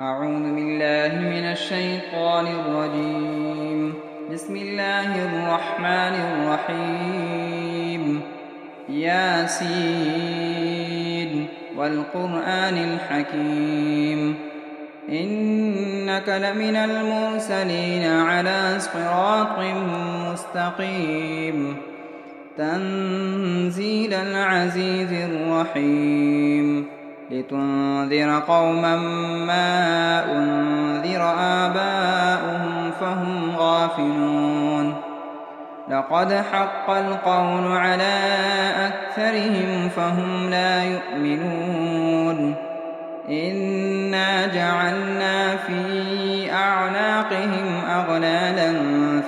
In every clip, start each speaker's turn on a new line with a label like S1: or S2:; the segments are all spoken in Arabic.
S1: أعوذ بالله من الشيطان الرجيم. بسم الله الرحمن الرحيم. ياسين والقرآن الحكيم، إنك لمن المرسلين على صراط مستقيم، تنزيل العزيز الرحيم، لتنذر قوما ما أنذر آباؤهم فهم غافلون. لقد حق القول على أكثرهم فهم لا يؤمنون. إنا جعلنا في أعناقهم أغلالا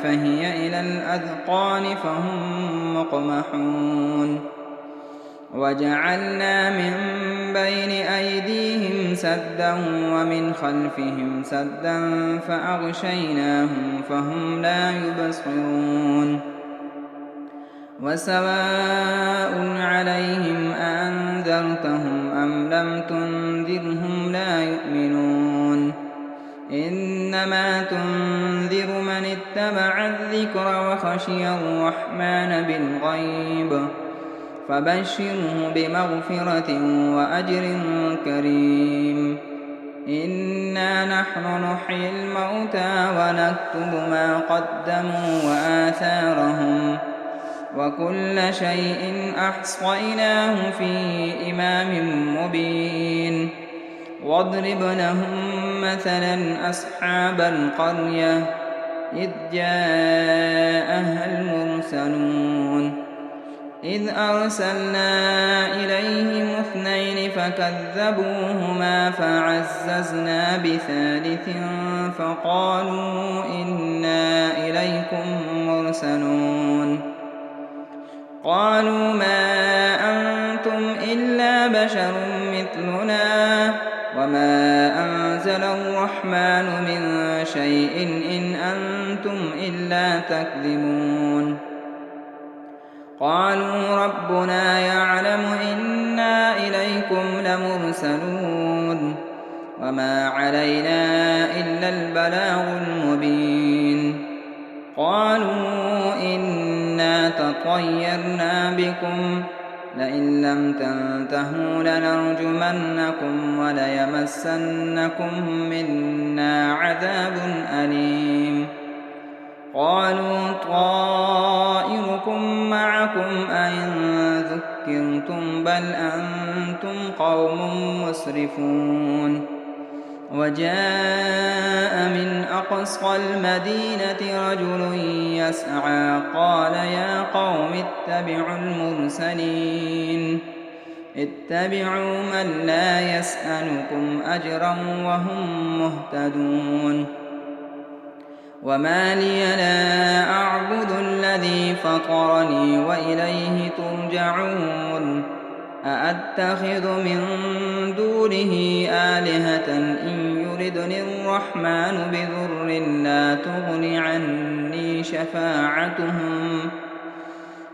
S1: فهي إلى الأذقان فهم مقمحون. وجعلنا من بين أيديهم سدا ومن خلفهم سدا فأغشيناهم فهم لا يبصرون. وسواء عليهم أأنذرتهم أم لم تنذرهم لا يؤمنون. إنما تنذر من اتبع الذكر وخشي الرحمن بالغيب، فبشره بمغفرة وأجر كريم. إنا نحن نحيي الموتى ونكتب ما قدموا وآثارهم، وكل شيء أحصيناه في إمام مبين. واضرب لهم مثلا أصحاب القرية إذ جاءها المرسلون، إذ أرسلنا إليهم 2 فكذبوهما فعززنا بثالث فقالوا إنا إليكم مرسلون. قالوا ما أنتم إلا بشر مثلنا وما أنزل الرحمن من شيء إن أنتم إلا تكذبون. قالوا ربنا يعلم إنا إليكم لمرسلون وما علينا إلا البلاغ المبين. قالوا إنا تطيرنا بكم لئن لم تنتهوا لنرجمنكم وليمسنكم منا عذاب أليم. قالوا طائركم معكم أئن ذكرتم بل أنتم قوم مسرفون. وجاء من أقصى المدينة رجل يسعى قال يا قوم اتبعوا المرسلين، اتبعوا من لا يسألكم أجرا وهم مهتدون. وما لي لا أعبد الذي فطرني وإليه ترجعون. أأتخذ من دونه آلهة إن يردني الرحمن بضر لا تغن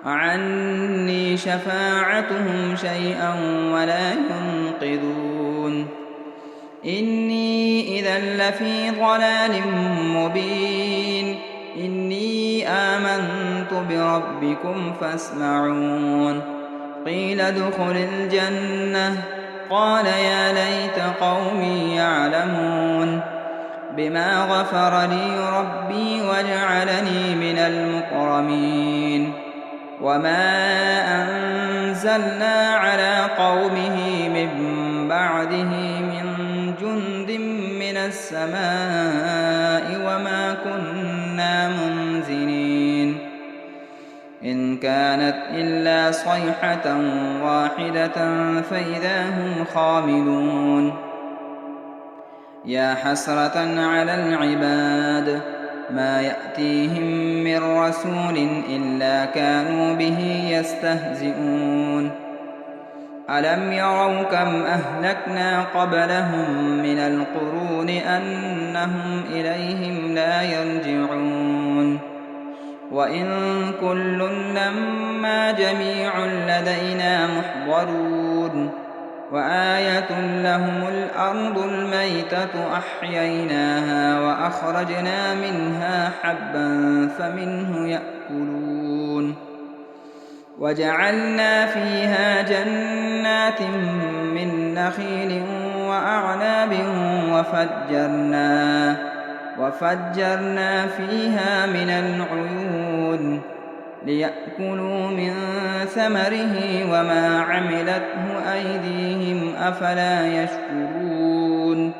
S1: عني شفاعتهم شيئا ولا ينقذون. إني إذا لفي ضلال مبين. إني آمنت بربكم فاسمعون. قيل ادخل الجنة قال يا ليت قومي يعلمون بما غفر لي ربي وجعلني من المكرمين. وما أنزلنا على قومه من بعده من جند من السماء وما كنا منزلين. إن كانت إلا صيحة واحدة فإذا هم خامدون. يا حسرة على العباد ما يأتيهم من رسول إلا كانوا به يستهزئون. ألم يروا كم أهلكنا قبلهم من القرون أنهم إليهم لا يرجعون. وإن كل لما جميع لدينا محضرون. وآية لهم الأرض الميتة أحييناها وأخرجنا منها حبا فمنه يأكلون وجعلنا فيها جنات من نخيل وأعناب وفجرنا فيها من العيون ليأكلوا من ثمره وما عملته أيديهم أفلا يشكرون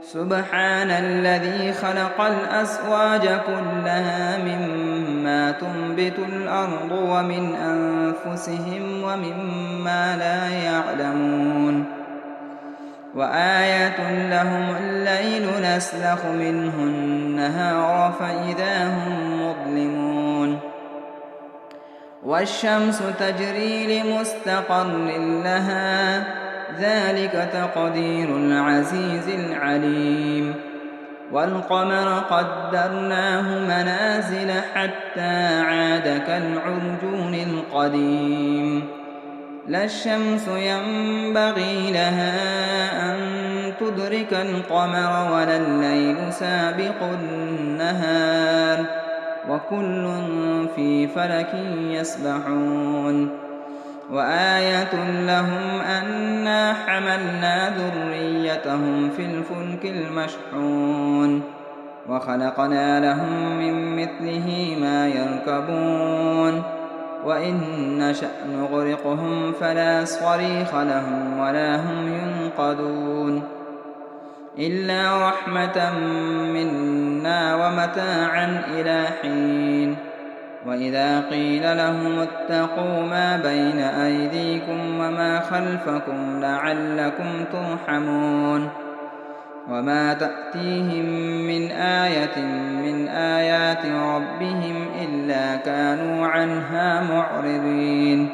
S1: سبحان الذي خلق الأزواج كلها مما تنبت الأرض ومن أنفسهم ومما لا يعلمون وآية لهم الليل نسلخ منه النهار فإذا هم مظلمون والشمس تجري لمستقر لها ذلك تقدير العزيز العليم والقمر قدرناه منازل حتى عاد كالعرجون القديم لا الشمس ينبغي لها أن تدرك القمر ولا الليل سابق النهار وكل في فلك يسبحون وآية لهم أنا حملنا ذريتهم في الفلك المشحون وخلقنا لهم من مثله ما يركبون وإن نشأ نغرقهم فلا صريخ لهم ولا هم ينقذون إلا رحمة منا ومتاعا إلى حين وإذا قيل لهم اتقوا ما بين أيديكم وما خلفكم لعلكم ترحمون وما تأتيهم من آية من آيات ربهم إلا كانوا عنها معرضين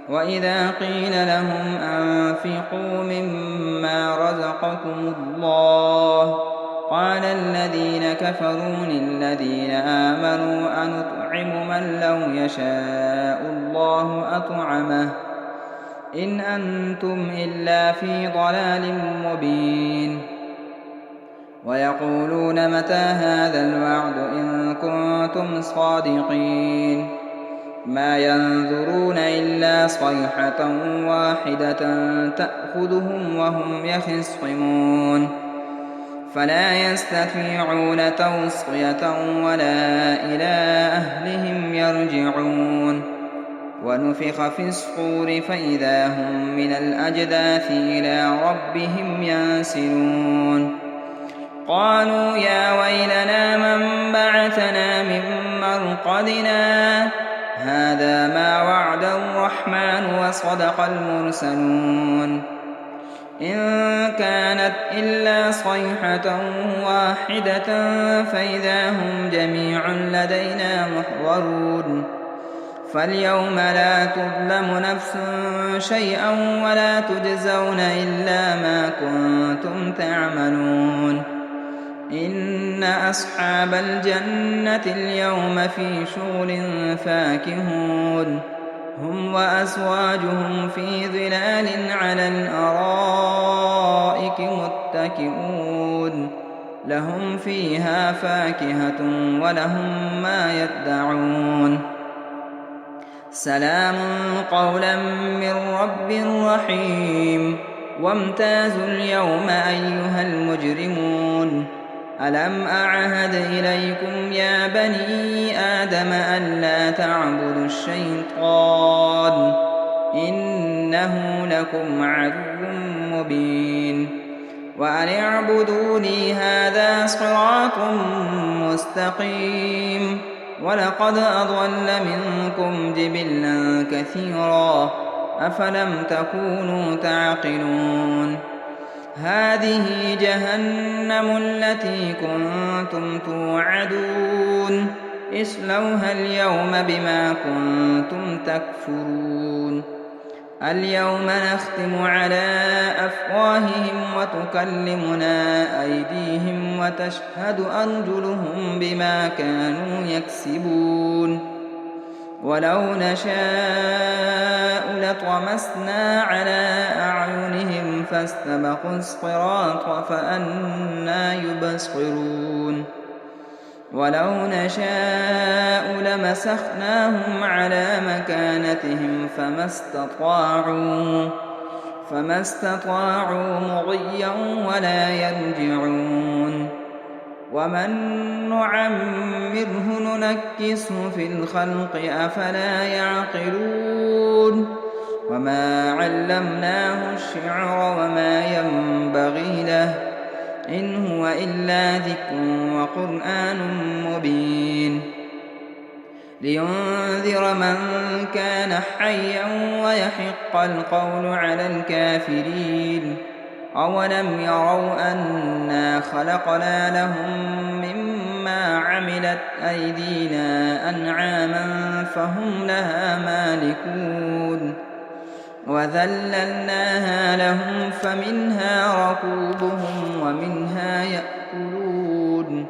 S1: وإذا قيل لهم أنفقوا مما رزقكم الله قال الذين كفروا للذين آمنوا أنطعم من لو يشاء الله أطعمه إن أنتم إلا في ضلال مبين ويقولون متى هذا الوعد إن كنتم صادقين ما ينظرون إلا صيحة واحدة تأخذهم وهم يخصمون فلا يستطيعون توصية ولا إلى أهلهم يرجعون ونفخ في الصور فإذا هم من الأجداث إلى ربهم ينسلون قالوا يا ويلنا من بعثنا من مرقدنا هذا ما وعد الرحمن وصدق المرسلون إن كانت إلا صيحة واحدة فإذا هم جميع لدينا محضرون فاليوم لا تظلم نفس شيئا ولا تجزون إلا ما كنتم تعملون إن أصحاب الجنة اليوم في شغل فاكهون هم وأزواجهم في ظلال على الأرائك متكئون لهم فيها فاكهة ولهم ما يدعون سلام قولا من رب رحيم وامتازوا اليوم أيها المجرمون ألم أعهد إليكم يا بني آدم ألا تعبدوا الشيطان إنه لكم عدو مبين وأن اعبدوني هذا صراط مستقيم ولقد أضل منكم جبلا كثيرا أفلم تكونوا تعقلون هذه جهنم التي كنتم توعدون اصلوها اليوم بما كنتم تكفرون اليوم نختم على أفواههم وتكلمنا أيديهم وتشهد أرجلهم بما كانوا يكسبون ولو نشاء لطمسنا على أعينهم فاستبقوا الصراط فأنى يبصرون ولو نشاء لمسخناهم على مكانتهم فما استطاعوا مضيا ولا يرجعون ومن نعمره ننكسه في الخلق أفلا يعقلون وما علمناه الشعر وما ينبغي له إن هو إلا ذكر وقرآن مبين لينذر من كان حيا ويحق القول على الكافرين أولم يروا أنا خلقنا لهم مما عملت أيدينا أنعاما فهم لها مالكون وذللناها لهم فمنها ركوبهم ومنها يأكلون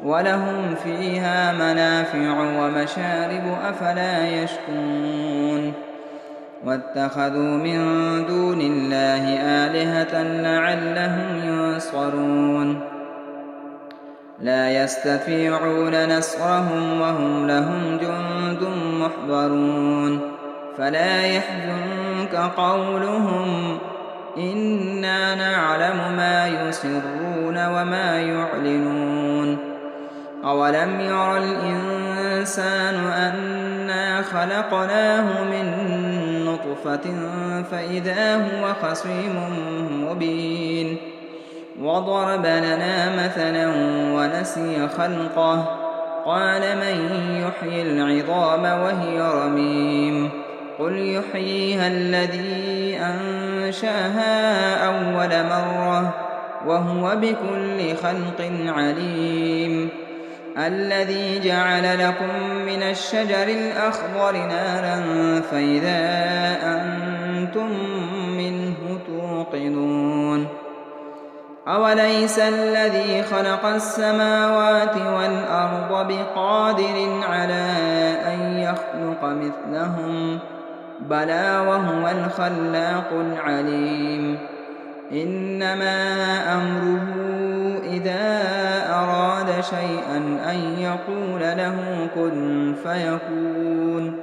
S1: ولهم فيها منافع ومشارب أفلا يشكرون واتخذوا من دون الله آلهة لعلهم ينصرون لا يستطيعون نصرهم وهم لهم جند محضرون فلا يحزنك قولهم إنا نعلم ما يسرون وما يعلنون أولم ير الإنسان أنا خلقناه من نطفة فإذا هو خصيم مبين وضرب لنا مثلا ونسي خلقه قال من يحيي العظام وهي رميم قل يحييها الذي أنشاها أول مرة وهو بكل خلق عليم الذي جعل لكم من الشجر الأخضر نارا فإذا أنتم منه توقدون أوليس الذي خلق السماوات والأرض بقادر على أن يخلق مثلهم بلى وهو الخلاق العليم إنما أمره إذا أراد شيئا أن يقول له كن فيكون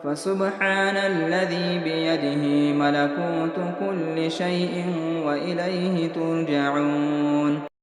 S1: فسبحان الذي بيده ملكوت كل شيء وإليه ترجعون